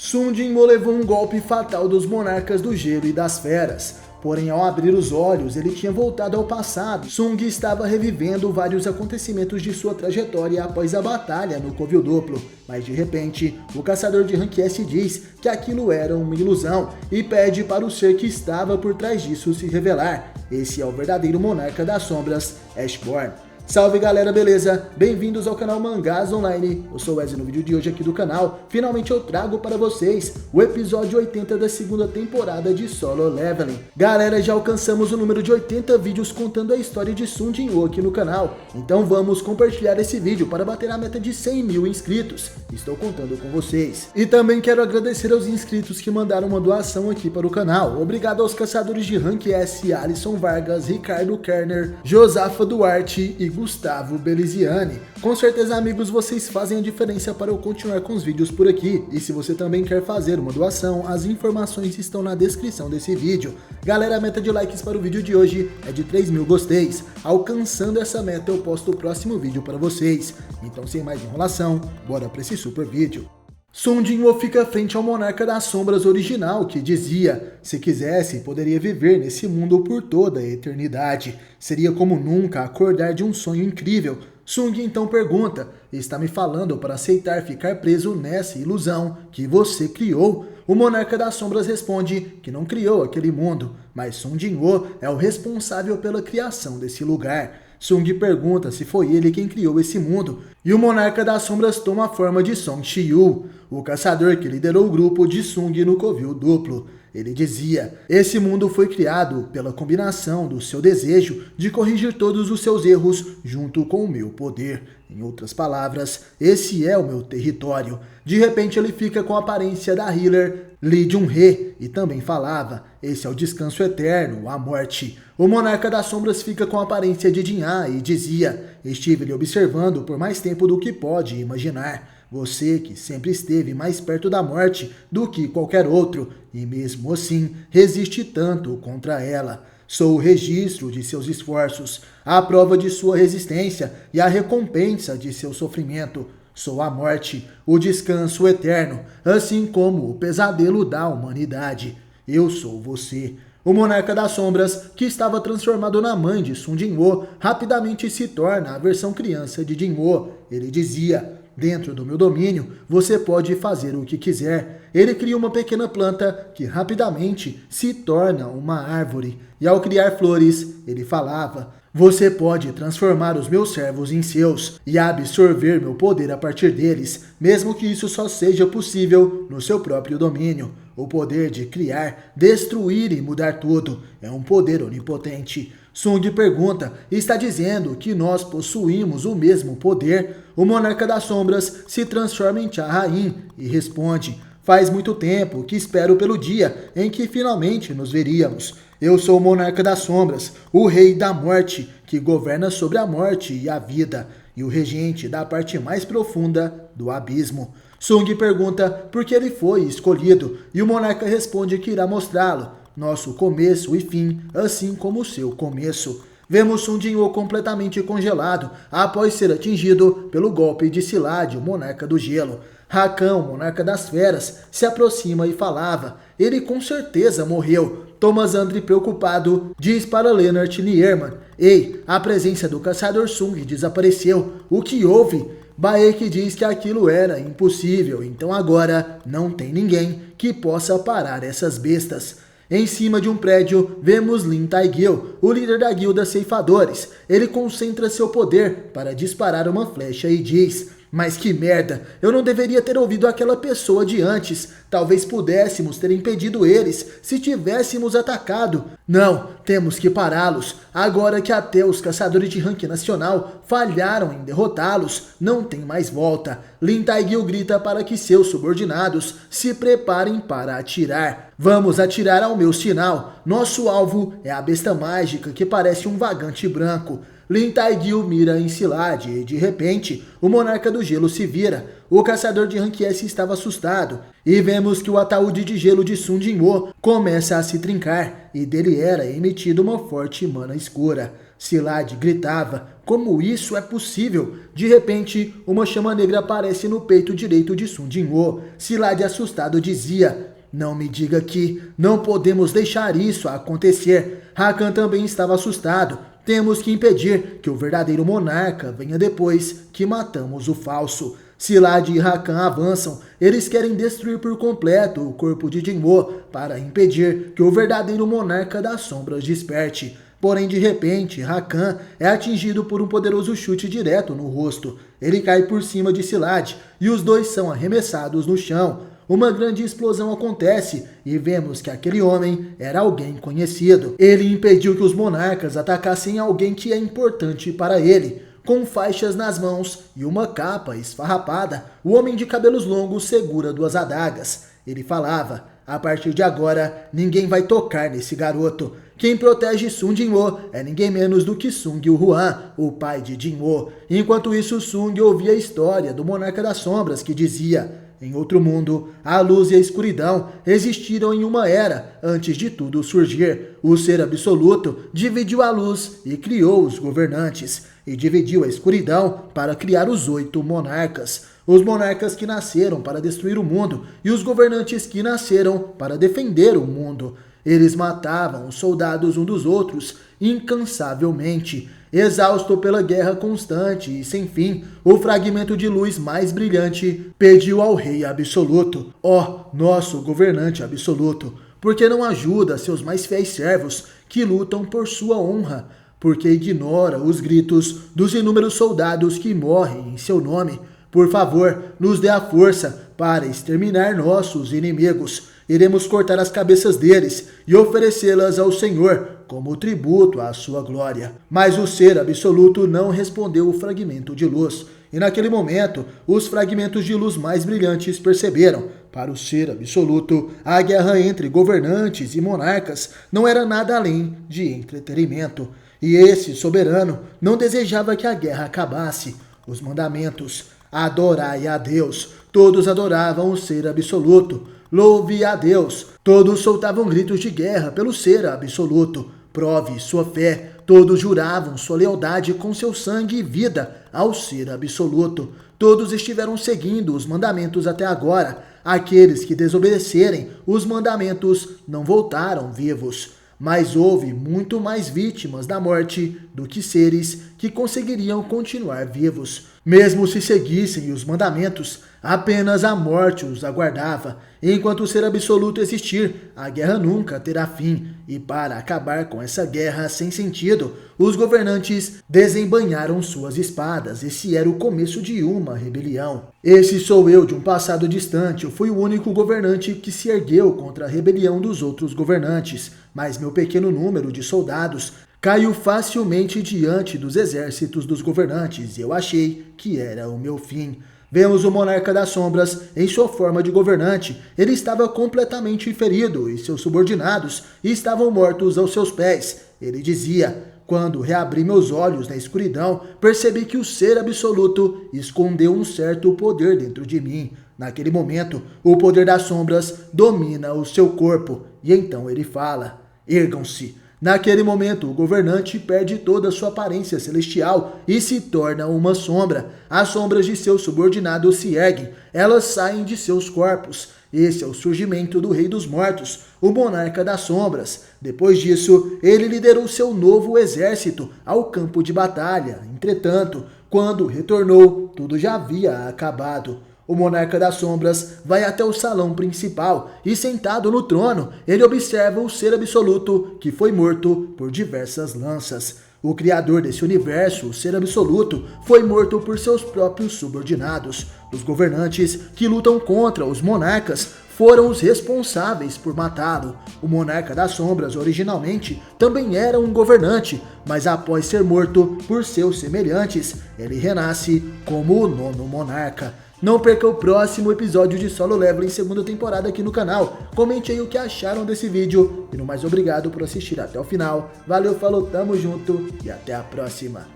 Sun Jinwoo levou um golpe fatal dos monarcas do gelo e das feras. Porém, ao abrir os olhos, ele tinha voltado ao passado. Sung estava revivendo vários acontecimentos de sua trajetória após a batalha no Covil Duplo. Mas de repente, o caçador de Rank S diz que aquilo era uma ilusão e pede para o ser que estava por trás disso se revelar. Esse é o verdadeiro monarca das sombras, Ashborn. Salve galera, beleza? Bem-vindos ao canal Mangás Online. Eu sou o Wesley. No vídeo de hoje aqui do canal, finalmente eu trago para vocês o episódio 80 da segunda temporada de Solo Leveling. Galera, já alcançamos o número de 80 vídeos contando a história de Sun Jinwoo aqui no canal. Então vamos compartilhar esse vídeo para bater a meta de 100 mil inscritos. Estou contando com vocês. E também quero agradecer aos inscritos que mandaram uma doação aqui para o canal. Obrigado aos caçadores de Rank S, Alisson Vargas, Ricardo Kerner, Josafa Duarte e Gustavo Beliziani. Com certeza, amigos, vocês fazem a diferença para eu continuar com os vídeos por aqui. E se você também quer fazer uma doação, as informações estão na descrição desse vídeo. Galera, a meta de likes para o vídeo de hoje é de 3 mil gosteis. Alcançando essa meta, eu posto o próximo vídeo para vocês. Então, sem mais enrolação, bora para esse super vídeo. Sun Jinwoo fica frente ao monarca das sombras original, que dizia: se quisesse, poderia viver nesse mundo por toda a eternidade. Seria como nunca acordar de um sonho incrível. Sung então pergunta: está me falando para aceitar ficar preso nessa ilusão que você criou? O monarca das sombras responde que não criou aquele mundo, mas Sun Jinwoo é o responsável pela criação desse lugar. Sung pergunta se foi ele quem criou esse mundo, e o monarca das sombras toma a forma de Song Shiyu, o caçador que liderou o grupo de Sung no Covil Duplo. Ele dizia: esse mundo foi criado pela combinação do seu desejo de corrigir todos os seus erros junto com o meu poder. Em outras palavras, esse é o meu território. De repente ele fica com a aparência da healer Lee Jun-hee e também falava: esse é o descanso eterno, a morte. O monarca das sombras fica com a aparência de Jin-ah e dizia: estive lhe observando por mais tempo do que pode imaginar. Você que sempre esteve mais perto da morte do que qualquer outro, e mesmo assim resiste tanto contra ela. Sou o registro de seus esforços, a prova de sua resistência e a recompensa de seu sofrimento. Sou a morte, o descanso eterno, assim como o pesadelo da humanidade. Eu sou você. O monarca das sombras, que estava transformado na mãe de Sun Jinwoo, rapidamente se torna a versão criança de Jinwoo. Ele dizia: dentro do meu domínio, você pode fazer o que quiser. Ele cria uma pequena planta que rapidamente se torna uma árvore. E ao criar flores, ele falava: você pode transformar os meus servos em seus e absorver meu poder a partir deles, mesmo que isso só seja possível no seu próprio domínio. O poder de criar, destruir e mudar tudo é um poder onipotente. Sung pergunta: está dizendo que nós possuímos o mesmo poder? O monarca das sombras se transforma em Cha-Rain e responde: faz muito tempo que espero pelo dia em que finalmente nos veríamos. Eu sou o monarca das sombras, o rei da morte, que governa sobre a morte e a vida, e o regente da parte mais profunda do abismo. Sung pergunta por que ele foi escolhido, e o monarca responde que irá mostrá-lo. Nosso começo e fim, assim como o seu começo. Vemos Sun Jinwoo completamente congelado após ser atingido pelo golpe de Silad, o monarca do gelo. Rakan, o monarca das feras, se aproxima e falava: ele com certeza morreu. Thomas Andre, preocupado, diz para Lennart Nierman: ei, a presença do caçador Sung desapareceu. O que houve? Baek diz que aquilo era impossível, então agora não tem ninguém que possa parar essas bestas. Em cima de um prédio, vemos Lin Tae-gil, o líder da guilda Ceifadores. Ele concentra seu poder para disparar uma flecha e diz: mas que merda, eu não deveria ter ouvido aquela pessoa de antes. Talvez pudéssemos ter impedido eles se tivéssemos atacado. Não, temos que pará-los. Agora que até os caçadores de rank nacional falharam em derrotá-los, não tem mais volta. Lin Tae-gil grita para que seus subordinados se preparem para atirar. Vamos atirar ao meu sinal. Nosso alvo é a besta mágica que parece um vagante branco. Lin Tae-gil mira em Silad e, de repente, o monarca do gelo se vira. O caçador de Rank S estava assustado. E vemos que o ataúde de gelo de Sun Jinwoo começa a se trincar, e dele era emitida uma forte mana escura. Szilard gritava: como isso é possível? De repente, uma chama negra aparece no peito direito de Sung Jin-woo. Szilard, assustado, dizia: não me diga que não podemos deixar isso acontecer. Hakan também estava assustado. Temos que impedir que o verdadeiro monarca venha depois que matamos o falso. Szilard e Hakan avançam. Eles querem destruir por completo o corpo de Jin-woo para impedir que o verdadeiro monarca das sombras desperte. Porém, de repente, Hakan é atingido por um poderoso chute direto no rosto. Ele cai por cima de Szilard e os dois são arremessados no chão. Uma grande explosão acontece e vemos que aquele homem era alguém conhecido. Ele impediu que os monarcas atacassem alguém que é importante para ele. Com faixas nas mãos e uma capa esfarrapada, o homem de cabelos longos segura 2 adagas. Ele falava: a partir de agora, ninguém vai tocar nesse garoto. Quem protege Sung Jin-woo é ninguém menos do que Sung Woo-hwan, o pai de Jin-woo. Enquanto isso, Sung ouvia a história do Monarca das Sombras que dizia: em outro mundo, a luz e a escuridão existiram em uma era antes de tudo surgir. O ser absoluto dividiu a luz e criou os governantes, e dividiu a escuridão para criar os 8 monarcas. Os monarcas que nasceram para destruir o mundo e os governantes que nasceram para defender o mundo. Eles matavam os soldados um dos outros incansavelmente. Exausto pela guerra constante e sem fim, o fragmento de luz mais brilhante pediu ao Rei Absoluto: ó, nosso governante absoluto, por que não ajuda seus mais fiéis servos que lutam por sua honra? Por que ignora os gritos dos inúmeros soldados que morrem em seu nome? Por favor, nos dê a força para exterminar nossos inimigos. Iremos cortar as cabeças deles e oferecê-las ao Senhor como tributo à sua glória. Mas o ser absoluto não respondeu o fragmento de luz. E naquele momento, os fragmentos de luz mais brilhantes perceberam: para o ser absoluto, a guerra entre governantes e monarcas não era nada além de entretenimento. E esse soberano não desejava que a guerra acabasse. Os mandamentos: adorai a Deus. Todos adoravam o ser absoluto. Louve a Deus. Todos soltavam gritos de guerra pelo ser absoluto. Prove sua fé. Todos juravam sua lealdade com seu sangue e vida ao ser absoluto. Todos estiveram seguindo os mandamentos até agora. Aqueles que desobedecerem os mandamentos não voltaram vivos. Mas houve muito mais vítimas da morte do que seres que conseguiriam continuar vivos. Mesmo se seguissem os mandamentos, apenas a morte os aguardava. Enquanto o ser absoluto existir, a guerra nunca terá fim. E para acabar com essa guerra sem sentido, os governantes desembainharam suas espadas. Esse era o começo de uma rebelião. Esse sou eu de um passado distante. Eu fui o único governante que se ergueu contra a rebelião dos outros governantes. Mas meu pequeno número de soldados caiu facilmente diante dos exércitos dos governantes, e eu achei que era o meu fim. Vemos o Monarca das Sombras em sua forma de governante. Ele estava completamente ferido e seus subordinados estavam mortos aos seus pés. Ele dizia: quando reabri meus olhos na escuridão, percebi que o ser absoluto escondeu um certo poder dentro de mim. Naquele momento, o poder das sombras domina o seu corpo. E então ele fala: ergam-se. Naquele momento, o governante perde toda a sua aparência celestial e se torna uma sombra. As sombras de seus subordinados se erguem, elas saem de seus corpos. Esse é o surgimento do Rei dos Mortos, o Monarca das Sombras. Depois disso, ele liderou seu novo exército ao campo de batalha. Entretanto, quando retornou, tudo já havia acabado. O Monarca das Sombras vai até o salão principal e, sentado no trono, ele observa o ser absoluto que foi morto por diversas lanças. O criador desse universo, o ser absoluto, foi morto por seus próprios subordinados. Os governantes que lutam contra os monarcas foram os responsáveis por matá-lo. O Monarca das Sombras originalmente também era um governante, mas após ser morto por seus semelhantes, ele renasce como o 9º monarca. Não perca o próximo episódio de Solo Leveling segunda temporada aqui no canal. Comente aí o que acharam desse vídeo. E no mais, obrigado por assistir até o final. Valeu, falou, tamo junto e até a próxima.